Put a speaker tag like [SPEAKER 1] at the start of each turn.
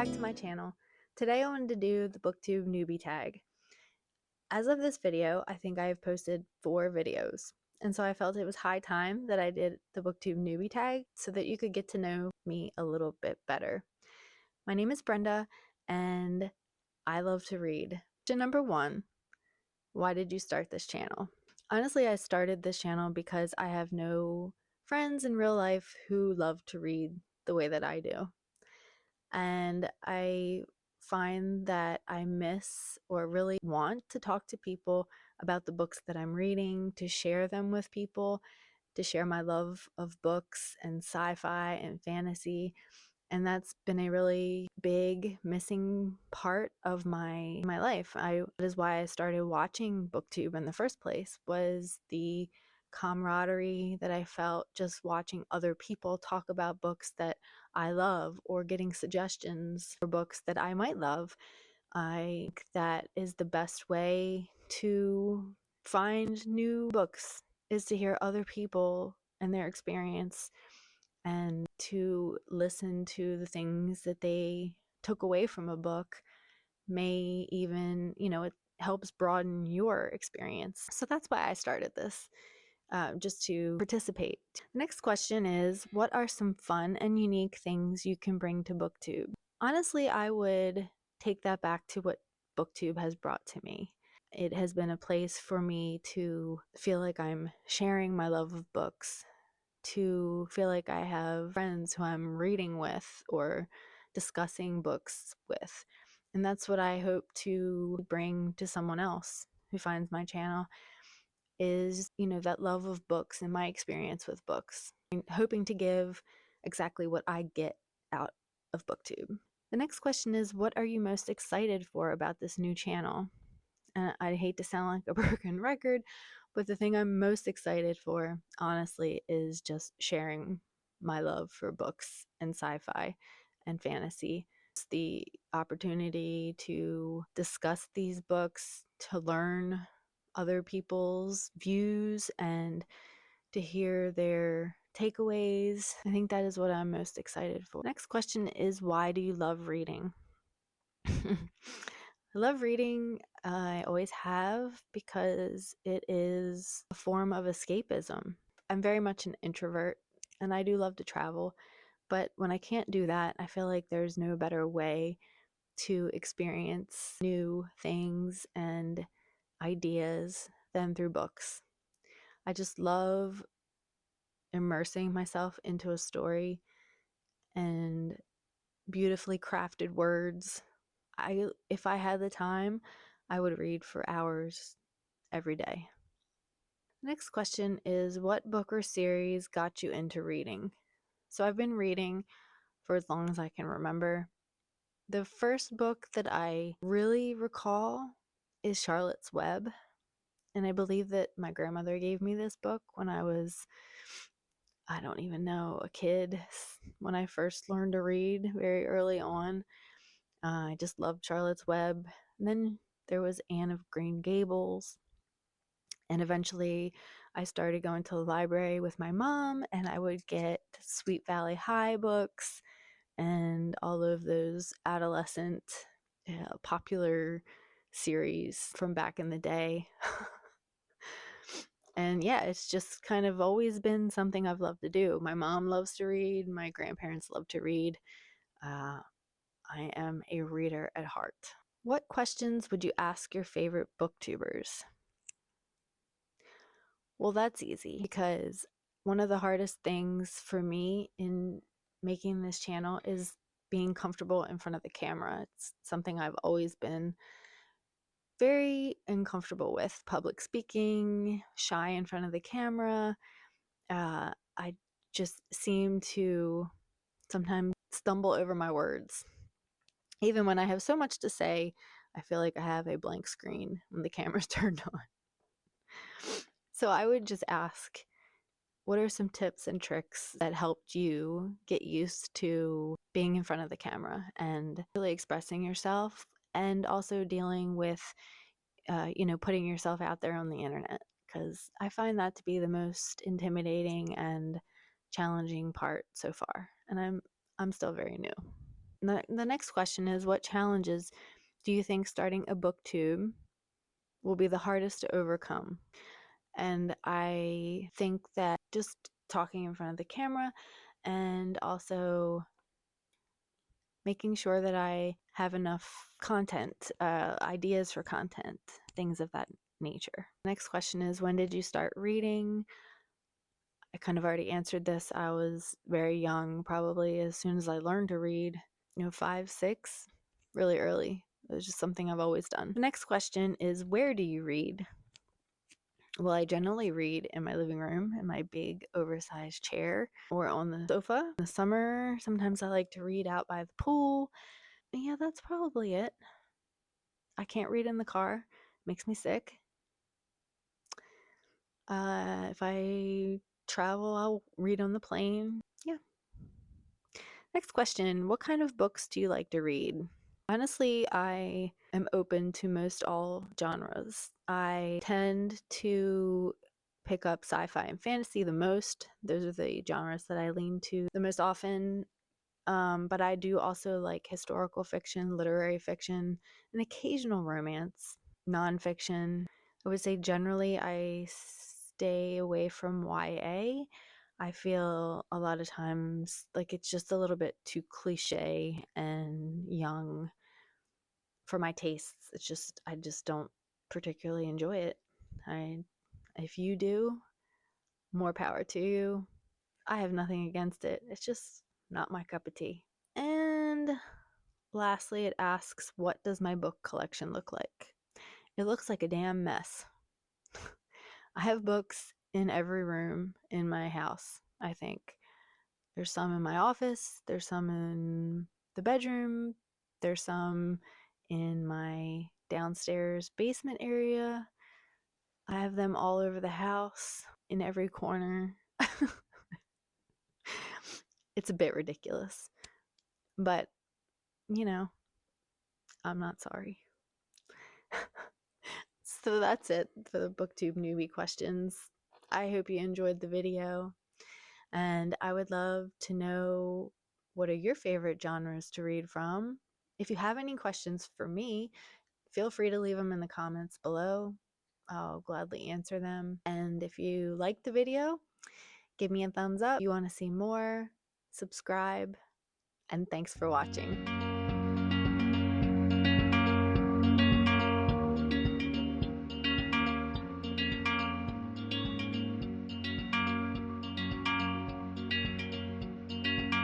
[SPEAKER 1] back to my channel. Today I wanted to do the Booktube newbie tag. As of this video, I think I have posted 4 videos, and so I felt it was high time that I did the Booktube newbie tag so that you could get to know me a little bit better. My name is Brenda, and I love to read. Question number 1, why did you start this channel? Honestly, I started this channel because I have no friends in real life who love to read the way that I do. And I find that I miss or really want to talk to people about the books that I'm reading, to share them with people, to share my love of books and sci-fi and fantasy. And that's been a really big missing part of my life. That is why I started watching Booktube in the first place, was the camaraderie that I felt just watching other people talk about books that I love or getting suggestions for books that I might love. I think that is the best way to find new books, is to hear other people and their experience and to listen to the things that they took away from a book. May even, it helps broaden your experience. So that's why I started this, just to participate. The next question is, what are some fun and unique things you can bring to Booktube? Honestly, I would take that back to what Booktube has brought to me. It has been a place for me to feel like I'm sharing my love of books, to feel like I have friends who I'm reading with or discussing books with. And that's what I hope to bring to someone else who finds my channel, is, that love of books and my experience with books. I'm hoping to give exactly what I get out of Booktube. The next question is, what are you most excited for about this new channel? And I hate to sound like a broken record, but the thing I'm most excited for, honestly, is just sharing my love for books and sci-fi and fantasy. It's the opportunity to discuss these books, to learn other people's views, and to hear their takeaways. I think that is what I'm most excited for. Next question is, why do you love reading? I love reading. I always have, because it is a form of escapism. I'm very much an introvert, and I do love to travel, but when I can't do that, I feel like there's no better way to experience new things and ideas than through books. I just love immersing myself into a story and beautifully crafted words. If I had the time, I would read for hours every day. Next question is, what book or series got you into reading? So I've been reading for as long as I can remember. The first book that I really recall is Charlotte's Web, and I believe that my grandmother gave me this book when I was, I don't even know, a kid, when I first learned to read very early on. I just loved Charlotte's Web. And then there was Anne of Green Gables. And eventually I started going to the library with my mom, and I would get Sweet Valley High books and all of those adolescent popular series from back in the day. And yeah, it's just kind of always been something I've loved to do. My mom loves to read. My grandparents love to read. I am a reader at heart. What questions would you ask your favorite booktubers? Well, that's easy, because one of the hardest things for me in making this channel is being comfortable in front of the camera. It's something I've always been very uncomfortable with. Public speaking, shy in front of the camera. I just seem to sometimes stumble over my words. Even when I have so much to say, I feel like I have a blank screen when the camera's turned on. So I would just ask, what are some tips and tricks that helped you get used to being in front of the camera and really expressing yourself, and also dealing with, putting yourself out there on the internet? Because I find that to be the most intimidating and challenging part so far, and I'm still very new. The next question is, what challenges do you think starting a booktube will be the hardest to overcome? And I think that just talking in front of the camera and also making sure that I have enough content, ideas for content, things of that nature. Next question is, when did you start reading? I kind of already answered this. I was very young, probably as soon as I learned to read, 5, 6, really early. It was just something I've always done. The next question is, where do you read? Well, I generally read in my living room in my big oversized chair or on the sofa. In the summer, sometimes I like to read out by the pool. Yeah, that's probably it. I can't read in the car. It makes me sick. If I travel, I'll read on the plane. Yeah. Next question, what kind of books do you like to read? Honestly, I am open to most all genres. I tend to pick up sci-fi and fantasy the most. Those are the genres that I lean to the most often. But I do also like historical fiction, literary fiction, and occasional romance, nonfiction. I would say generally I stay away from YA. I feel a lot of times like it's just a little bit too cliche and young for my tastes. I just don't particularly enjoy it. If you do, more power to you. I have nothing against it. It's just not my cup of tea. And lastly, it asks, what does my book collection look like? It looks like a damn mess. I have books in every room in my house, I think. There's some in my office, there's some in the bedroom, there's some in my downstairs basement area. I have them all over the house, in every corner. It's a bit ridiculous, but I'm not sorry. So that's it for the Booktube newbie questions. I hope you enjoyed the video, and I would love to know, what are your favorite genres to read from? If you have any questions for me, feel free to leave them in the comments below. I'll gladly answer them. And if you liked the video, give me a thumbs up. If you want to see more, subscribe, and thanks for watching.